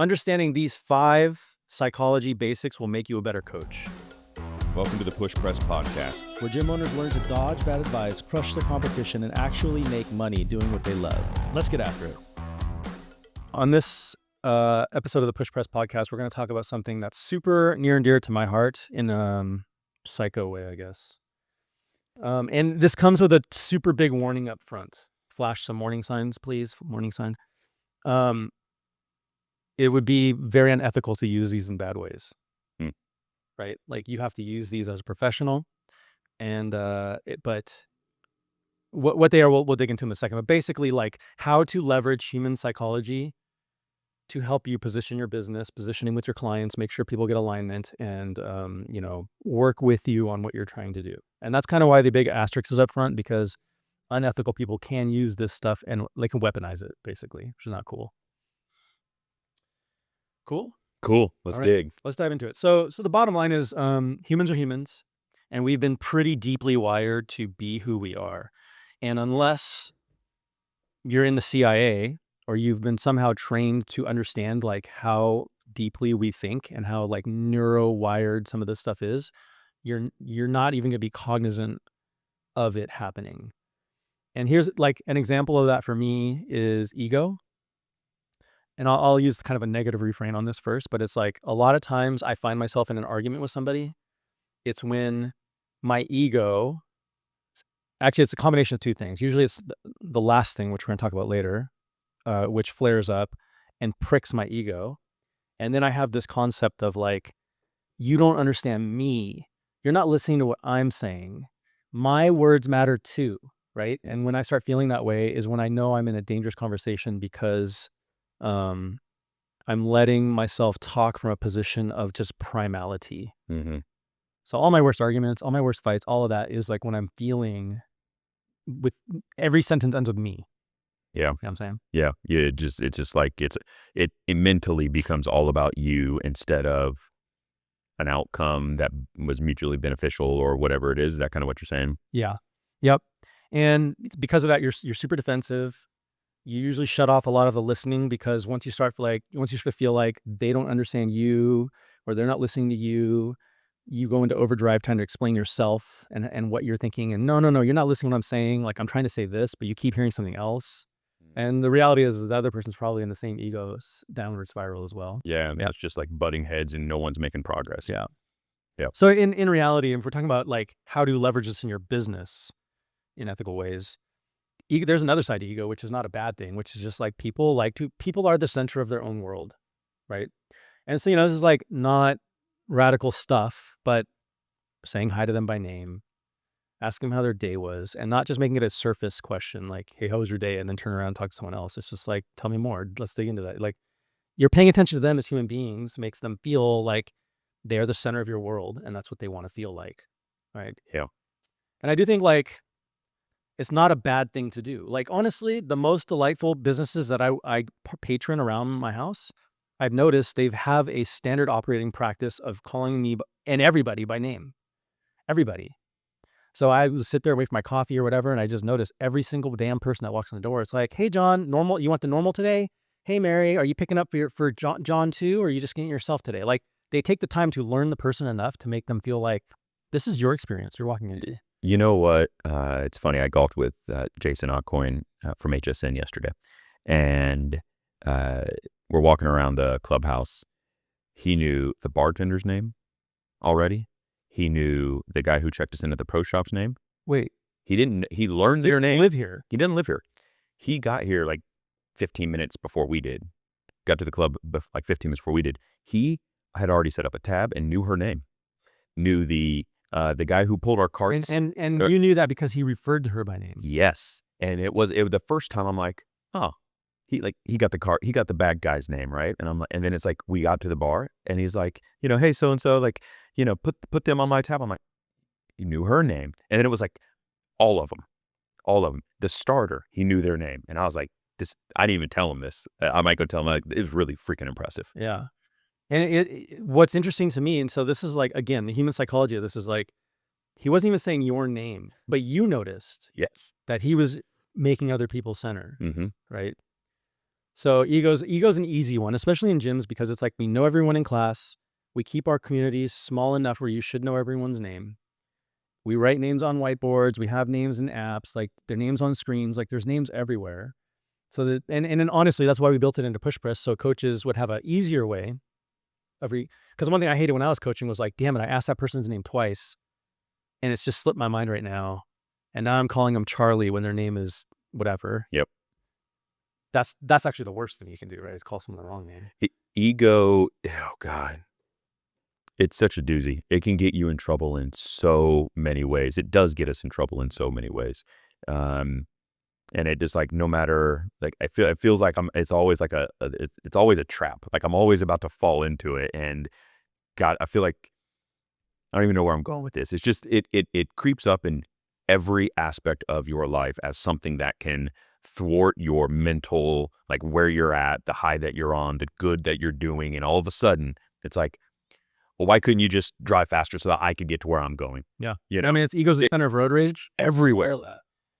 Understanding these 5 psychology basics will make you a better coach. Welcome to the PushPress Podcast, where gym owners learn to dodge bad advice, crush their competition, and actually make money doing what they love. Let's get after it. On this episode of the PushPress Podcast, we're going to talk about something that's super near and dear to my heart in a psycho way, I guess. And this comes with a super big warning up front. Flash some warning signs, please. Warning sign. It would be very unethical to use these in bad ways. Right? Like, you have to use these as a professional. And but what they are, we'll dig into in a second. But basically, like, how to leverage human psychology to help you position your business, positioning with your clients, make sure people get alignment, and work with you on what you're trying to do. And that's kind of why the big asterisk is up front, because unethical people can use this stuff and they can weaponize it, basically, which is not cool. Cool. Let's dig. Let's dive into it. So the bottom line is, humans are humans, and we've been pretty deeply wired to be who we are. And unless you're in the CIA or you've been somehow trained to understand like how deeply we think and how like neuro-wired some of this stuff is, you're not even going to be cognizant of it happening. And here's like an example of that for me is ego. And I'll use kind of a negative refrain on this first, but it's like a lot of times I find myself in an argument with somebody. It's when my ego, actually it's a combination of two things. Usually it's the last thing, which we're going to talk about later, which flares up and pricks my ego. And then I have this concept of like, you don't understand me. You're not listening to what I'm saying. My words matter too, right? And when I start feeling that way is when I know I'm in a dangerous conversation, because I'm letting myself talk from a position of just primality. Mm-hmm. So all my worst arguments, all my worst fights, all of that is like when I'm feeling with every sentence ends with me. Yeah. You know what I'm saying? Yeah. It's just like it mentally becomes all about you instead of an outcome that was mutually beneficial or whatever it is. Is that kind of what you're saying? Yeah. Yep. And because of that, you're super defensive. You usually shut off a lot of the listening, because once you start to feel like they don't understand you or they're not listening to you, you go into overdrive trying to explain yourself and what you're thinking. And no, you're not listening to what I'm saying. Like, I'm trying to say this, but you keep hearing something else. And the reality is the other person's probably in the same ego's downward spiral as well. Yeah. It's just like butting heads and no one's making progress. Yeah. Yeah. So in reality, if we're talking about like how to leverage this in your business in ethical ways, there's another side to ego, which is not a bad thing, which is just like people are the center of their own world, right? And so, this is like not radical stuff, but saying hi to them by name, asking them how their day was, and not just making it a surface question like, hey, how was your day? And then turn around and talk to someone else. It's just like, tell me more. Let's dig into that. Like, you're paying attention to them as human beings makes them feel like they're the center of your world, and that's what they want to feel like, right? Yeah. And I do think like it's not a bad thing to do. Like, honestly, the most delightful businesses that I patron around my house, I've noticed they have a standard operating practice of calling me and everybody by name. Everybody. So I would sit there, wait for my coffee or whatever, and I just notice every single damn person that walks in the door. It's like, hey, John, normal. You want the normal today? Hey, Mary, are you picking up for John too, or are you just getting yourself today? Like, they take the time to learn the person enough to make them feel like this is your experience you're walking into. You know what? It's funny. I golfed with Jason Occoin from HSN yesterday, and we're walking around the clubhouse. He knew the bartender's name already. He knew the guy who checked us in at the pro shop's name. Wait. He didn't. He learned their name. Live here. He didn't live here. He got here like 15 minutes before we did. Got to the club like 15 minutes before we did. He had already set up a tab and knew her name. Knew the guy who pulled our carts. And you knew that because he referred to her by name. Yes. And it was the first time I'm like, oh, he got the bad guy's name, right? And I'm like, and then it's like we got to the bar and he's like, hey, so and so, like, put them on my tab. I'm like, he knew her name. And then it was like all of them. The starter, he knew their name. And I was like, this, I didn't even tell him this. I might go tell him, like, it was really freaking impressive. Yeah. And what's interesting to me, and so this is like, again, the human psychology of this is like, he wasn't even saying your name, but you noticed Yes. that he was making other people center, Mm-hmm. right? So ego's an easy one, especially in gyms, because it's like we know everyone in class. We keep our communities small enough where you should know everyone's name. We write names on whiteboards. We have names in apps, like their names on screens. Like there's names everywhere. So that and honestly, that's why we built it into PushPress, so coaches would have an easier way of because one thing I hated when I was coaching was like, damn it, I asked that person's name twice, and it's just slipped my mind right now, and now I'm calling them Charlie when their name is whatever. Yep. That's actually the worst thing you can do, right? Is call someone the wrong name. Ego, oh God. It's such a doozy. It can get you in trouble in so many ways. It does get us in trouble in so many ways. And it just like, no matter, like, it feels like it's always like it's always a trap. Like I'm always about to fall into it. And God, I feel like, I don't even know where I'm going with this. It's just, it creeps up in every aspect of your life as something that can thwart your mental, like where you're at, the high that you're on, the good that you're doing. And all of a sudden it's like, well, why couldn't you just drive faster so that I could get to where I'm going? Yeah. You know, I mean, it's ego's the center of road rage. everywhere.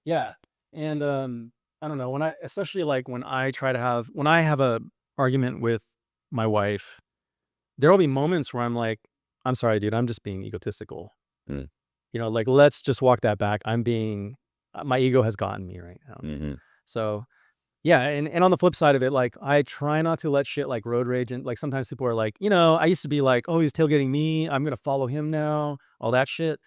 Yeah. And I don't know, especially like when I have a argument with my wife, there will be moments where I'm like, I'm sorry, dude, I'm just being egotistical. Mm. You know, like, let's just walk that back. My ego has gotten me right now. Mm-hmm. So yeah. And on the flip side of it, like, I try not to let shit like road rage. And like, sometimes people are like, I used to be like, oh, he's tailgating me, I'm going to follow him now, all that shit.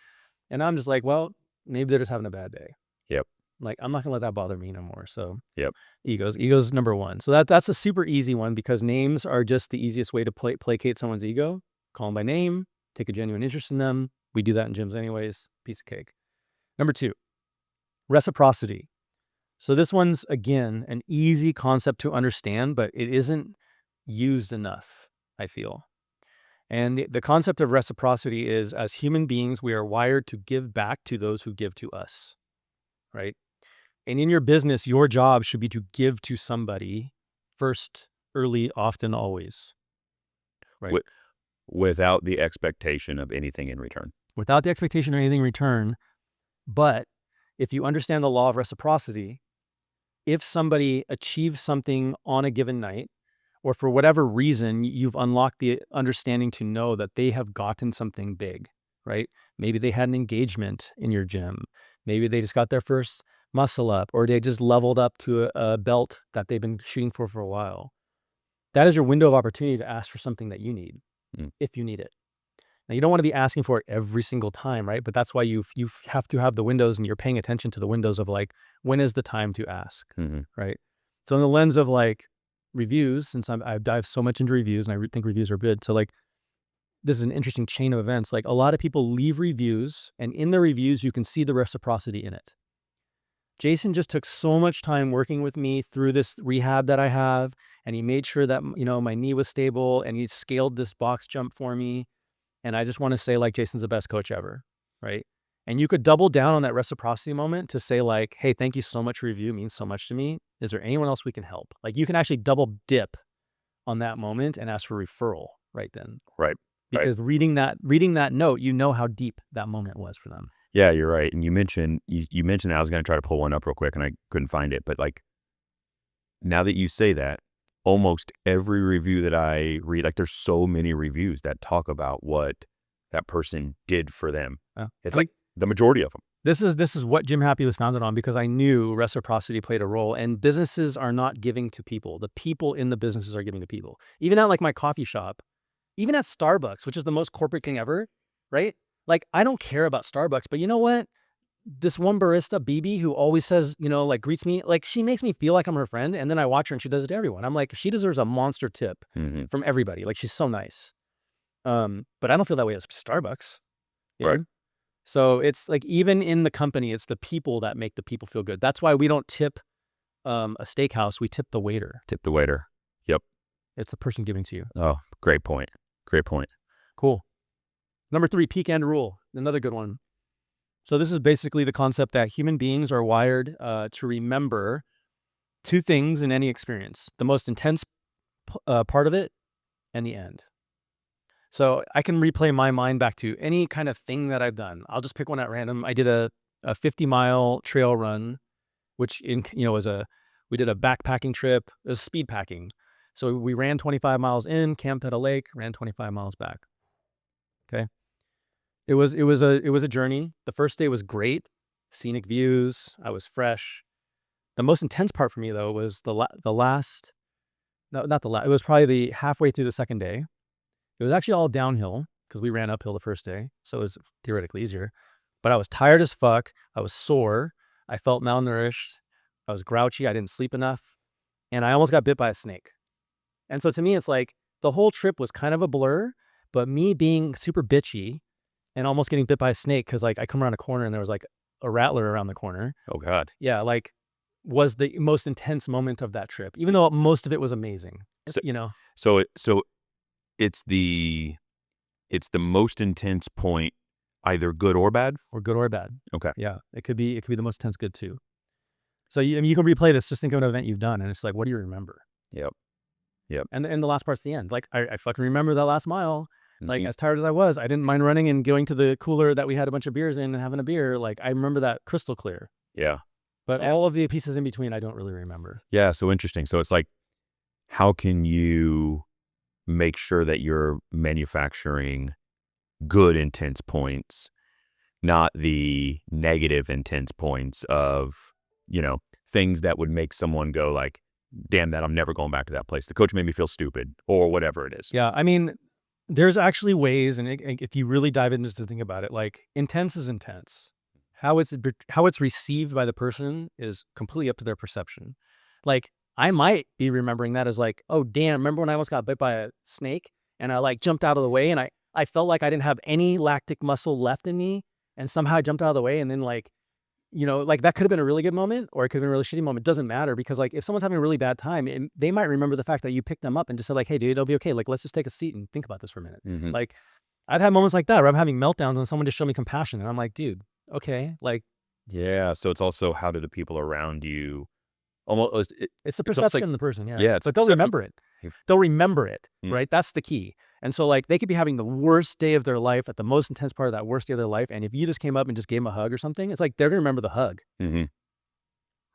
And I'm just like, well, maybe they're just having a bad day. Yep. Like, I'm not gonna let that bother me no more. So Yep. Ego's number one. So that's a super easy one, because names are just the easiest way to placate someone's ego. Call them by name, take a genuine interest in them. We do that in gyms anyways. Piece of cake. Number two, reciprocity. So this one's, again, an easy concept to understand, but it isn't used enough, I feel. And the concept of reciprocity is, as human beings, we are wired to give back to those who give to us, right? And in your business, your job should be to give to somebody first, early, often, always, right? Without the expectation of anything in return. Without the expectation of anything in return. But if you understand the law of reciprocity, if somebody achieves something on a given night, or for whatever reason, you've unlocked the understanding to know that they have gotten something big, right? Maybe they had an engagement in your gym. Maybe they just got their first muscle up, or they just leveled up to a belt that they've been shooting for a while. That is your window of opportunity to ask for something that you need, if you need it. Now, you don't want to be asking for it every single time, right? But that's why you have to have the windows, and you're paying attention to the windows of like, when is the time to ask, right? So in the lens of like reviews, since I've dived so much into reviews, and I think reviews are good. So like, this is an interesting chain of events. Like, a lot of people leave reviews, and in the reviews, you can see the reciprocity in it. Jason just took so much time working with me through this rehab that I have, and he made sure that, my knee was stable, and he scaled this box jump for me. And I just want to say, like, Jason's the best coach ever, right? And you could double down on that reciprocity moment to say like, hey, thank you so much for review, it means so much to me. Is there anyone else we can help? Like, you can actually double dip on that moment and ask for referral right then. Right. Because reading that note, you know how deep that moment was for them. Yeah, you're right. And you mentioned I was going to try to pull one up real quick and I couldn't find it. But like, now that you say that, almost every review that I read, like, there's so many reviews that talk about what that person did for them. It's like the majority of them. This is what Jim Happy was founded on, because I knew reciprocity played a role, and businesses are not giving to people. The people in the businesses are giving to people. Even at like my coffee shop, even at Starbucks, which is the most corporate thing ever, right? Like, I don't care about Starbucks, but you know what? This one barista, BB, who always says, like, greets me, like, she makes me feel like I'm her friend. And then I watch her and she does it to everyone. I'm like, she deserves a monster tip from everybody. Like, she's so nice. But I don't feel that way at Starbucks. Right. So it's like, even in the company, it's the people that make the people feel good. That's why we don't tip a steakhouse. We tip the waiter. Tip the waiter. Yep. It's the person giving to you. Oh, great point. Great point. Cool. Number 3, peak end rule. Another good one. So this is basically the concept that human beings are wired to remember 2 things in any experience: the most intense part of it and the end. So I can replay my mind back to any kind of thing that I've done. I'll just pick one at random. I did a 50-mile trail run, which was We did a backpacking trip. It was speed packing. So we ran 25 miles in, camped at a lake, ran 25 miles back. Okay. It was a journey. The first day was great. Scenic views. I was fresh. The most intense part for me though was the last, no, not the last. It was probably the halfway through the second day. It was actually all downhill because we ran uphill the first day. So it was theoretically easier. But I was tired as fuck. I was sore. I felt malnourished. I was grouchy. I didn't sleep enough. And I almost got bit by a snake. And so to me, it's like the whole trip was kind of a blur, but me being super bitchy and almost getting bit by a snake because like I come around a corner and there was like a rattler around the corner. Oh God. Yeah, like was the most intense moment of that trip, even though most of it was amazing. So- You know, So it's the most intense point, either good or bad. or good or bad. Okay. Yeah, it could be the most intense good too. So I mean, you can replay this, just think of an event you've done, and it's like, what do you remember? Yep. And the last part's the end. Like I fucking remember that last mile. Like Mhm. as tired as I was, I didn't mind running and going to the cooler that we had a bunch of beers in and having a beer. Like I remember that crystal clear. Yeah. But Yeah. all of the pieces in between, I don't really remember. Yeah. So interesting. So it's like, how can you make sure that you're manufacturing good intense points, not the negative intense points of, things that would make someone go like, damn that, I'm never going back to that place. The coach made me feel stupid or whatever it is. Yeah, I mean, there's actually ways, and if you really dive into the thing about it, like intense is intense. How it's received by the person is completely up to their perception. Like I might be remembering that as like, oh damn, remember when I almost got bit by a snake and I like jumped out of the way and I felt like I didn't have any lactic muscle left in me and somehow I jumped out of the way and then like, like that could have been a really good moment or it could have been a really shitty moment. It doesn't matter because like if someone's having a really bad time, they might remember the fact that you picked them up and just said like, hey dude, it'll be okay. Like, let's just take a seat and think about this for a minute. Mhm. Like I've had moments like that where I'm having meltdowns and someone just showed me compassion and I'm like, dude, okay. Like Yeah. So it's also, how do the people around you almost, it's the almost perception like, of the person. Yeah. yeah, it's But they'll perception. remember it. If- They'll remember it. Mm. Right. That's the key. And so like they could be having the worst day of their life at the most intense part of that worst day of their life. And if you just came up and just gave them a hug or something, it's like they're going to remember the hug. Mhm.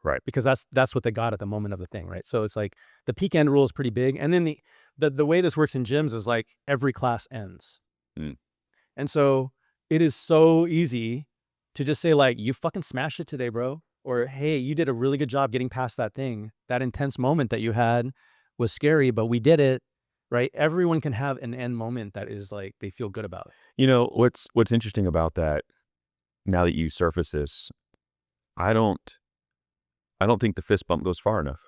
Right. Because that's what they got at the moment of the thing, right? So it's like the peak end rule is pretty big. And then the way this works in gyms is like every class ends. Mm. And so it is so easy to just say like, you fucking smashed it today, bro. Or, hey, you did a really good job getting past that thing. That intense moment that you had was scary, but we did it, right? Everyone can have an end moment that is like, they feel good about. What's interesting about that, now that you surface this, I don't think the fist bump goes far enough.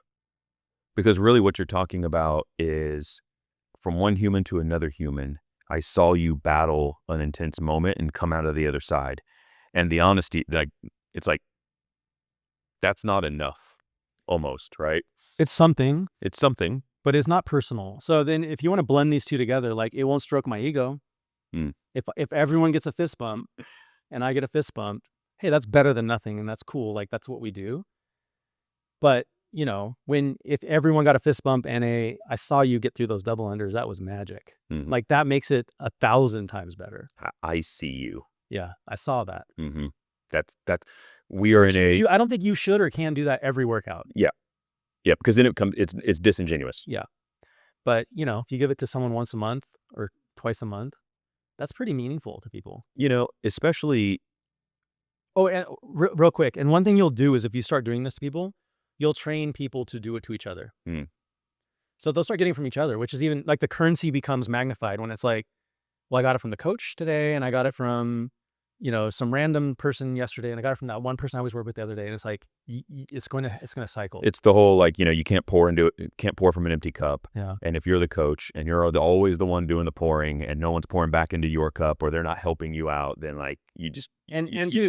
Because really what you're talking about is, from one human to another human, I saw you battle an intense moment and come out of the other side. And the honesty, like, it's like, that's not enough, almost, right? It's something, It's something. but it's not personal. So then if you want to blend these two together, like it won't stroke my ego. Mm. If everyone gets a fist bump and I get a fist bump, hey, that's better than nothing. And that's cool. Like that's what we do. But if everyone got a fist bump and I saw you get through those double unders, that was magic. Mhm. Like that makes it 1,000 times better. I see you. Yeah, I saw that. Mm-hmm. We are in a, I don't think you should or can do that every workout. yeah, because then it's disingenuous. Yeah. But, if you give it to someone once a month or twice a month, that's pretty meaningful to people. Especially, Oh, and real quick. And one thing you'll do is if you start doing this to people, you'll train people to do it to each other. Mm. So they'll start getting from each other, which is even like the currency becomes magnified when it's like, well, I got it from the coach today and I got it from, some random person yesterday and I got it from that one person I always work with the other day. And it's like, it's going to cycle. it's the whole, like, you can't pour from an empty cup. Yeah. And if you're the coach and you're always the one doing the pouring and no one's pouring back into your cup or they're not helping you out, then like it just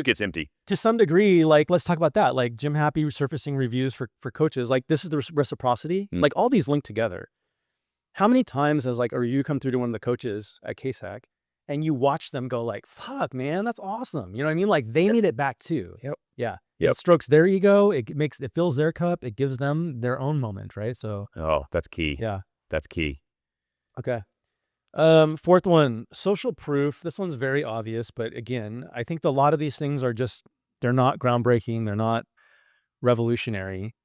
gets empty. To some degree, like, let's talk about that. Like Jim Happy surfacing reviews for coaches. Like this is the reciprocity. Mm. Like all these link together. How many times has like, or you come through to one of the coaches at KSAC and you watch them go like, fuck, man, that's awesome. You know what I mean? Like they need it back too. Yep. Yeah. Yep. It strokes their ego. It fills their cup. It gives them their own moment. Right. So. Oh, that's key. Yeah. That's key. Okay. Fourth one, social proof. This one's very obvious, but again, I think a lot of these things are they're not groundbreaking. They're not revolutionary.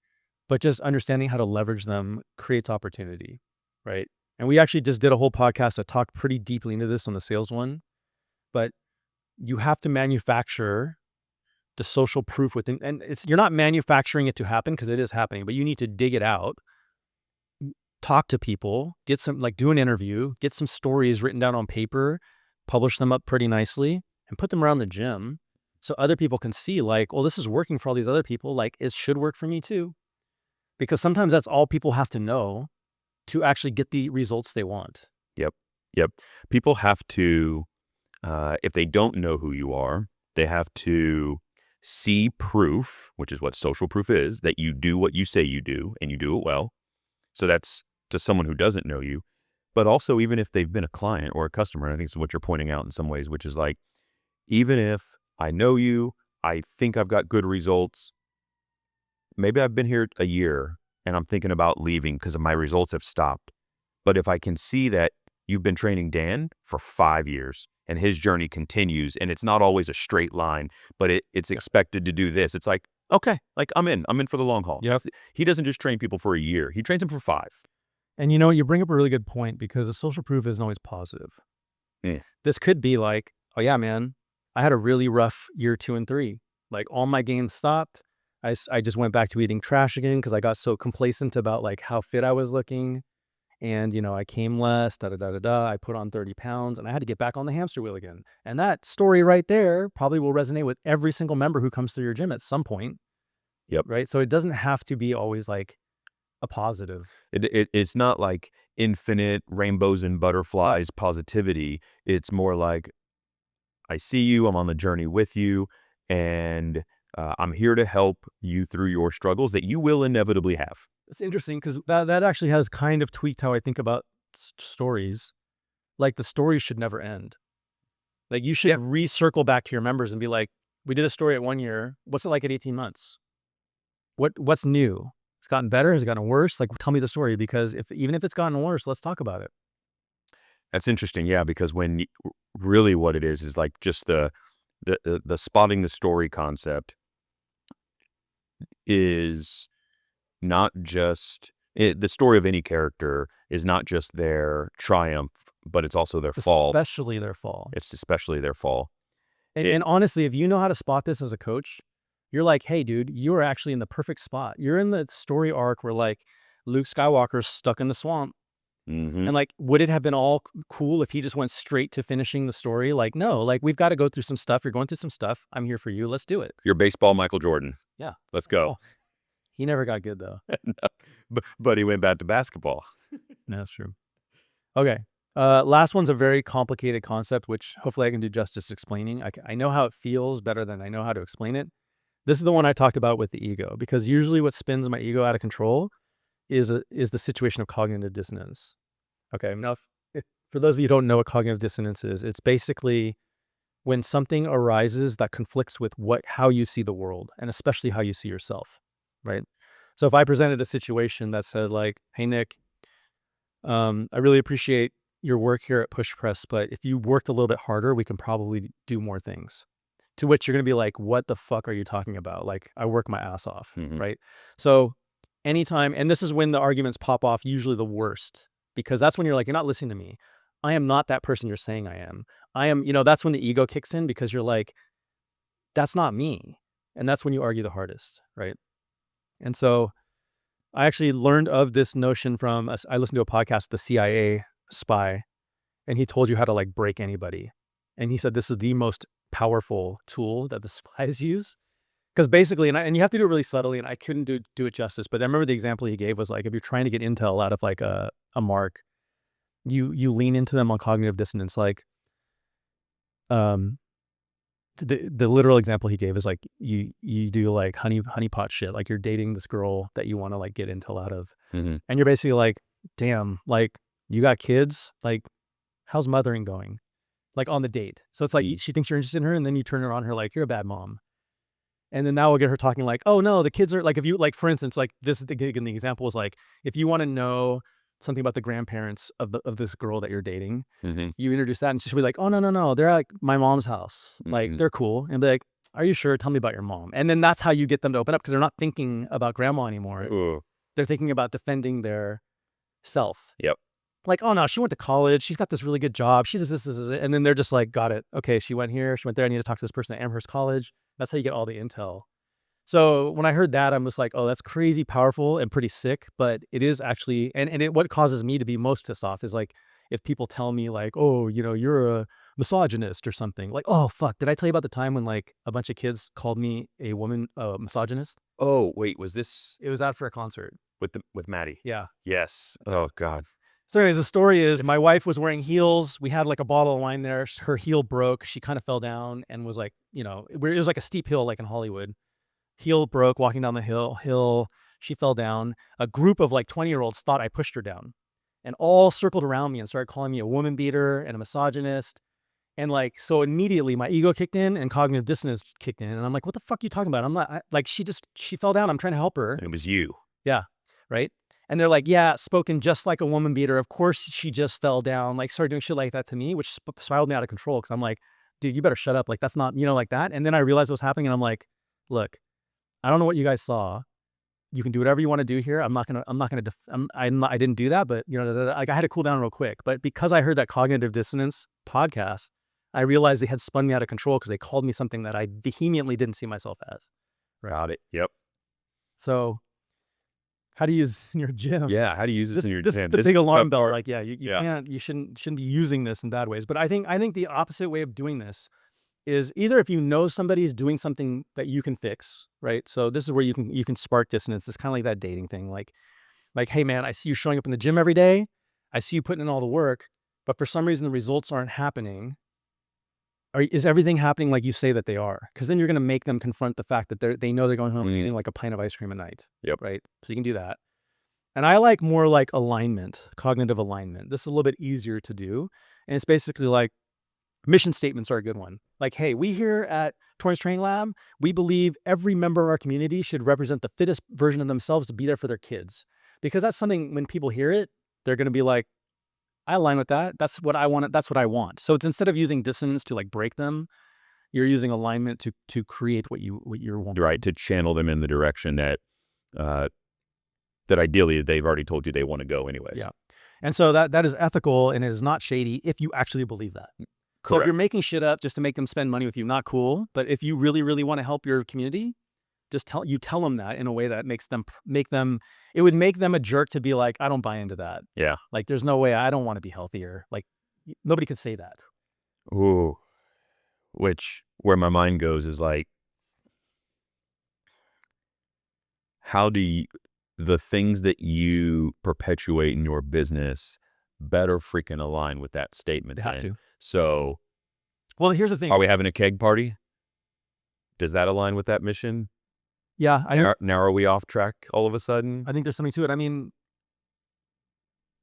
but just understanding how to leverage them creates opportunity, right? And we actually just did a whole podcast that talked pretty deeply into this on the sales one, but you have to manufacture the social proof within, and you're not manufacturing it to happen because it is happening, but you need to dig it out, talk to people, get some, like do an interview, get some stories written down on paper, publish them up pretty nicely, and put them around the gym so other people can see like, well, this is working for all these other people. Like it should work for me too. Because sometimes that's all people have to know to actually get the results they want. Yep. People have to, if they don't know who you are, they have to see proof, which is what social proof is, that you do what you say you do and you do it well. So that's to someone who doesn't know you. But also, even if they've been a client or a customer, and I think it's what you're pointing out in some ways, which is like, even if I know you, I think I've got good results. Maybe I've been here a year and I'm thinking about leaving because my results have stopped. But if I can see that you've been training Dan for 5 years and his journey continues, and it's not always a straight line, but it's expected to do this. It's like, okay, like I'm in for the long haul. Yep. He doesn't just train people for a year. He trains them for 5. And you know, you bring up a really good point because the social proof isn't always positive. Yeah. This could be like, oh yeah, man, I had a really rough year 2 and 3. Like all my gains stopped. I just went back to eating trash again because I got so complacent about like how fit I was looking. And, you know, I came less, I put on 30 pounds and I had to get back on the hamster wheel again. And that story right there probably will resonate with every single member who comes through your gym at some point. Yep. Right. So it doesn't have to be always like a positive. It's not like infinite rainbows and butterflies positivity. It's more like, I see you, I'm on the journey with you, and I'm here to help you through your struggles that you will inevitably have. It's interesting because that actually has kind of tweaked how I think about stories. Like the stories should never end. Like you should recircle back to your members and be like, we did a story at 1 year. What's it like at 18 months? What's new? It's gotten better? Has it gotten worse? Like, tell me the story, because even if it's gotten worse, let's talk about it. That's interesting, yeah, because when really what it is like just the spotting the story concept is not just the story of any character is not just their triumph, but it's also their fall. Especially their fall. It's especially their fall. And honestly, if you know how to spot this as a coach, you're like, hey, dude, you are actually in the perfect spot. You're in the story arc where like Luke Skywalker's stuck in the swamp. Mm-hmm. And like, would it have been all cool if he just went straight to finishing the story? Like, no, like we've got to go through some stuff. You're going through some stuff. I'm here for you. Let's do it. You're baseball Michael Jordan. Yeah. Let's go. Oh, he never got good though. No, but he went back to basketball. No, that's true. Okay. Last one's a very complicated concept, which hopefully I can do justice explaining. I know how it feels better than I know how to explain it. This is the one I talked about with the ego, because usually what spins my ego out of control is the situation of cognitive dissonance. Okay. Now, for those of you who don't know what cognitive dissonance is, it's basically when something arises that conflicts with how you see the world, and especially how you see yourself, right? So if I presented a situation that said like, hey, Nick, I really appreciate your work here at PushPress, but if you worked a little bit harder, we can probably do more things. To which you're going to be like, what the fuck are you talking about? Like, I work my ass off, right? So anytime, and this is when the arguments pop off, usually the worst, because that's when you're like, you're not listening to me. I am not that person you're saying I am. I am, that's when the ego kicks in, because you're like, that's not me. And that's when you argue the hardest, right? And so I actually learned of this notion from, I listened to a podcast, the CIA spy, and he told you how to like break anybody. And he said, this is the most powerful tool that the spies use. Because basically, and you have to do it really subtly, and I couldn't do it justice, but I remember the example he gave was like, if you're trying to get intel out of like a mark, you lean into them on cognitive dissonance. Like, the literal example he gave is like, you do like honeypot shit. Like you're dating this girl that you want to like get intel out of. And you're basically like, damn, like you got kids, like how's mothering going? Like on the date. So it's like, she thinks you're interested in her, and then you turn her on her like, you're a bad mom. And then now we'll get her talking like, oh no, the kids are like, if you like, for instance, like this is the example is like, if you want to know something about the grandparents of this girl that you're dating, you introduce that, and she'll be like, oh no, they're at like my mom's house. Like they're cool. And be like, Are you sure? Tell me about your mom. And then that's how you get them to open up, because they're not thinking about grandma anymore. Ooh. They're thinking about defending their self. Yep. Like, oh no, she went to college. She's got this really good job. She does this, and then they're just like, got it. Okay, she went here. She went there. I need to talk to this person at Amherst College. That's how you get all the intel. So when I heard that, I'm just like, oh, that's crazy powerful and pretty sick. But it is actually, what causes me to be most pissed off is like, if people tell me like, oh, you're a misogynist or something. Like, oh, fuck. Did I tell you about the time when like a bunch of kids called me a woman, misogynist? Oh, wait, was this It was after a concert. with Maddie? Yeah. Yes. Oh, God. So anyways, the story is my wife was wearing heels. We had like a bottle of wine there. Her heel broke. She kind of fell down and was like, it was like a steep hill, like in Hollywood. Heel broke, walking down the hill. She fell down. A group of like 20-year-olds thought I pushed her down, and all circled around me and started calling me a woman beater and a misogynist. And like, so immediately my ego kicked in and cognitive dissonance kicked in. And I'm like, what the fuck are you talking about? I'm not she fell down. I'm trying to help her. It was you. Yeah. Right. And they're like, yeah, spoken just like a woman beater. Of course she just fell down. Like, started doing shit like that to me, which spiraled me out of control. Cause I'm like, dude, you better shut up. Like, that's not, like that. And then I realized what was happening. And I'm like, look, I don't know what you guys saw. You can do whatever you want to do here. I didn't do that, but like I had to cool down real quick. But because I heard that cognitive dissonance podcast, I realized they had spun me out of control because they called me something that I vehemently didn't see myself as. Got it. Yep. So how do you use this in your gym? Yeah. How do you use this in your gym? The This big is alarm tough bell. part. Like, yeah, you shouldn't be using this in bad ways. But I think the opposite way of doing this is either if you know somebody's doing something that you can fix, right? So this is where you can spark dissonance. It's kind of like that dating thing. Like, hey man, I see you showing up in the gym every day. I see you putting in all the work, but for some reason the results aren't happening. Is everything happening like you say that they are? Because then you're going to make them confront the fact that they know they're going home and eating like a pint of ice cream a night. Yep. Right. So you can do that. And I like more like alignment, cognitive alignment. This is a little bit easier to do. And it's basically like, mission statements are a good one. Like, hey, we here at Torrance Training Lab, we believe every member of our community should represent the fittest version of themselves to be there for their kids. Because that's something, when people hear it, they're going to be like, I align with that. That's what I want. That's what I want. So it's, instead of using dissonance to like break them, you're using alignment to create what you're wanting. Right. To channel them in the direction that ideally they've already told you they want to go anyways. Yeah. And so that is ethical and it is not shady if you actually believe that. Correct. So if you're making shit up just to make them spend money with you, not cool. But if you really, really want to help your community, just tell them that in a way that it would make them a jerk to be like, I don't buy into that. Yeah. Like, there's no way. I don't want to be healthier. Like, nobody could say that. Ooh. Where my mind goes is like, how do the things that you perpetuate in your business better freaking align with that statement? They have to. So, well, here's the thing. Are we having a keg party? Does that align with that mission? Yeah. Now are we off track all of a sudden? I think there's something to it. I mean,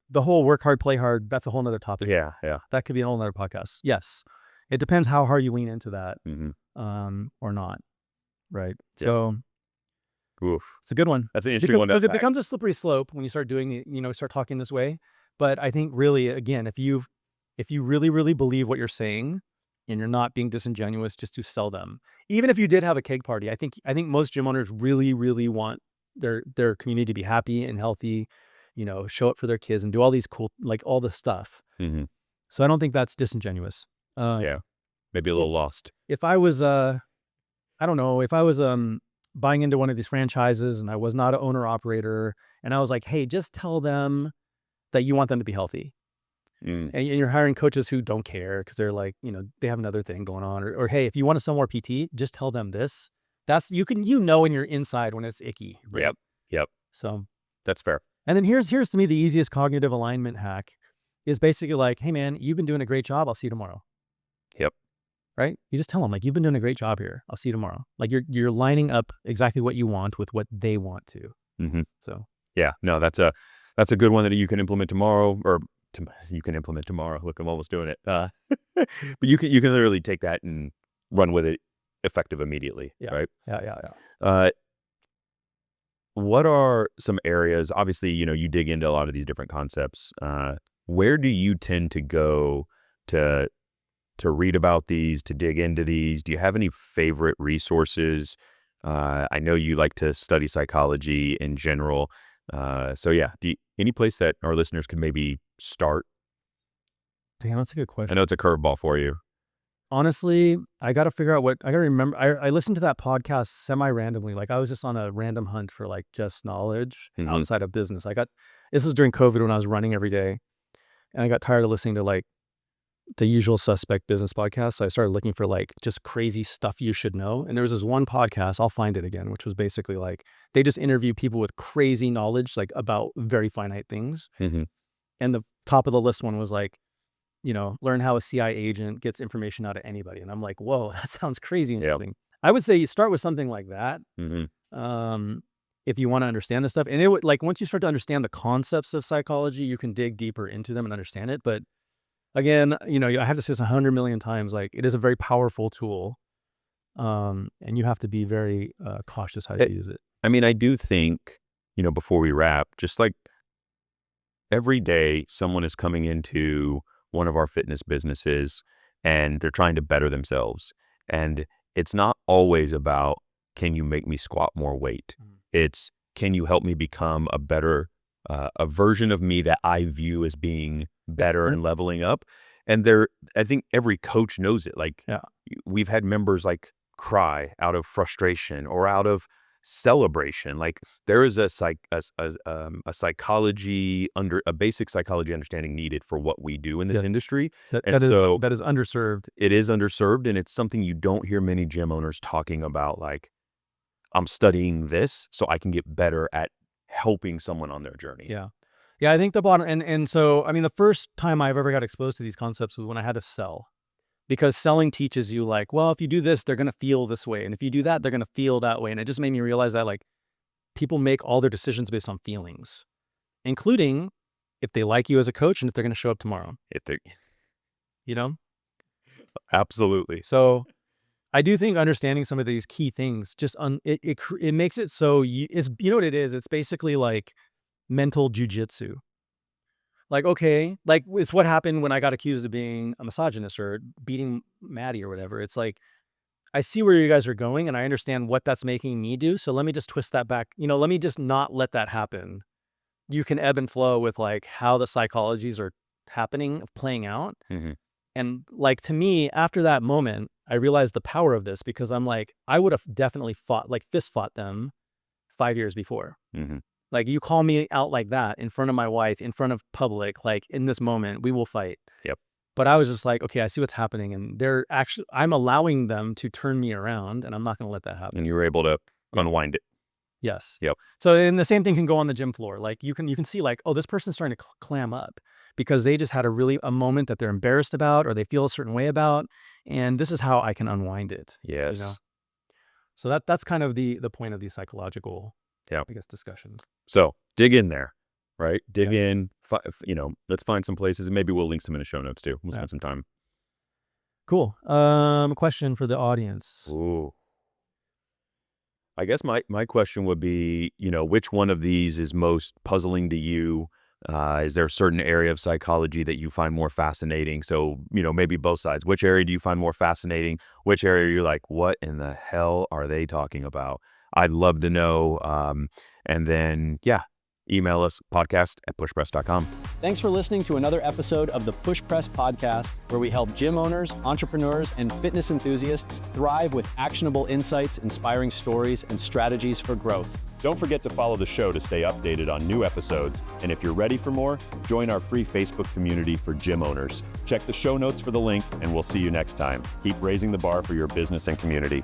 the whole work hard, play hard, that's a whole nother topic. Yeah. That could be a whole nother podcast. Yes. It depends how hard you lean into that, or not. Right. Yeah. So oof. It's a good one. That's an interesting one. Because it becomes a slippery slope when you start doing it, start talking this way. But I think really, again, if you really, really believe what you're saying and you're not being disingenuous just to sell them, even if you did have a keg party, I think most gym owners really, really want their community to be happy and healthy, show up for their kids and do all these cool, like all this stuff. Mm-hmm. So I don't think that's disingenuous. Yeah. Maybe a little lost. If I was, I don't know, if I was buying into one of these franchises and I was not an owner operator and I was like, hey, just tell them that you want them to be healthy. And you're hiring coaches who don't care because they're like, they have another thing going on. Or hey, if you want to sell more PT, just tell them this. That's, in your inside when it's icky. Right? Yep. So that's fair. And then here's to me the easiest cognitive alignment hack is basically like, hey man, you've been doing a great job. I'll see you tomorrow. Yep. Right? You just tell them like, you've been doing a great job here. I'll see you tomorrow. Like you're lining up exactly what you want with what they want to. Mm-hmm. So yeah, no, that's a good one that you can implement tomorrow, or you can implement tomorrow. Look, I'm almost doing it. But you can literally take that and run with it effective immediately. Yeah. Right? Yeah. What are some areas, obviously, you dig into a lot of these different concepts. Where do you tend to go to to read about these, to dig into these? Do you have any favorite resources? I know you like to study psychology in general. So yeah, any place that our listeners can maybe start? Damn, that's a good I question. know it's a curveball for you. Honestly, I got to figure out I got to remember. I listened to that podcast semi-randomly. Like I was just on a random hunt for like just knowledge outside of business. This is during COVID when I was running every day and I got tired of listening to like the usual suspect business podcast. So I started looking for like just crazy stuff you should know. And there was this one podcast, I'll find it again, which was basically like they just interview people with crazy knowledge, like about very finite things. Mm-hmm. And the top of the list one was like, learn how a CIA agent gets information out of anybody. And I'm like, whoa, that sounds crazy interesting. I would say you start with something like that. If you want to understand this stuff. And it would like, once you start to understand the concepts of psychology, you can dig deeper into them and understand it. But again, I have to say this 100 million times, like it is a very powerful tool. And you have to be very cautious how you use it. I mean, I do think, before we wrap, just like every day someone is coming into one of our fitness businesses and they're trying to better themselves. And it's not always about, can you make me squat more weight? It's, can you help me become a better, a version of me that I view as being better and leveling up? And I think every coach knows it. Like we've had members like cry out of frustration or out of celebration. Like there is a psychology a basic psychology understanding needed for what we do in this industry. That is underserved. It is underserved, and it's something you don't hear many gym owners talking about. Like, I'm studying this so I can get better at helping someone on their journey. Yeah, I think the bottom and so I mean the first time I've ever got exposed to these concepts was when I had to sell. Because selling teaches you like, well, if you do this, they're going to feel this way. And if you do that, they're going to feel that way. And it just made me realize that like people make all their decisions based on feelings, including if they like you as a coach and if they're going to show up tomorrow. Absolutely. So I do think understanding some of these key things just it makes it so it's what it is. It's basically like mental jujitsu. Like, okay, like it's what happened when I got accused of being a misogynist or beating Maddie or whatever. It's like, I see where you guys are going and I understand what that's making me do. So let me just twist that back. Let me just not let that happen. You can ebb and flow with like how the psychologies are happening, playing out. And like, to me, after that moment, I realized the power of this because I'm like, I would have definitely fist fought them 5 years before. Like you call me out like that in front of my wife, in front of public, like in this moment, we will fight. But I was just like, okay, I see what's happening. And I'm allowing them to turn me around and I'm not going to let that happen. And you were able to unwind it. Yes. So, and the same thing can go on the gym floor. Like you can see like, oh, this person's starting to clam up because they just had a moment that they're embarrassed about or they feel a certain way about. And this is how I can unwind it. Yes. So that's kind of the point of these psychological discussions. So dig in there, right? Dig in, let's find some places and maybe we'll link some in the show notes too. We'll spend some time. Cool. Question for the audience. Ooh. I guess my question would be, which one of these is most puzzling to you? Is there a certain area of psychology that you find more fascinating? So, maybe both sides. Which area do you find more fascinating? Which area you're like, what in the hell are they talking about? I'd love to know. And then, email us podcast@pushpress.com. Thanks for listening to another episode of the PushPress Podcast, where we help gym owners, entrepreneurs, and fitness enthusiasts thrive with actionable insights, inspiring stories, and strategies for growth. Don't forget to follow the show to stay updated on new episodes. And if you're ready for more, join our free Facebook community for gym owners. Check the show notes for the link, and we'll see you next time. Keep raising the bar for your business and community.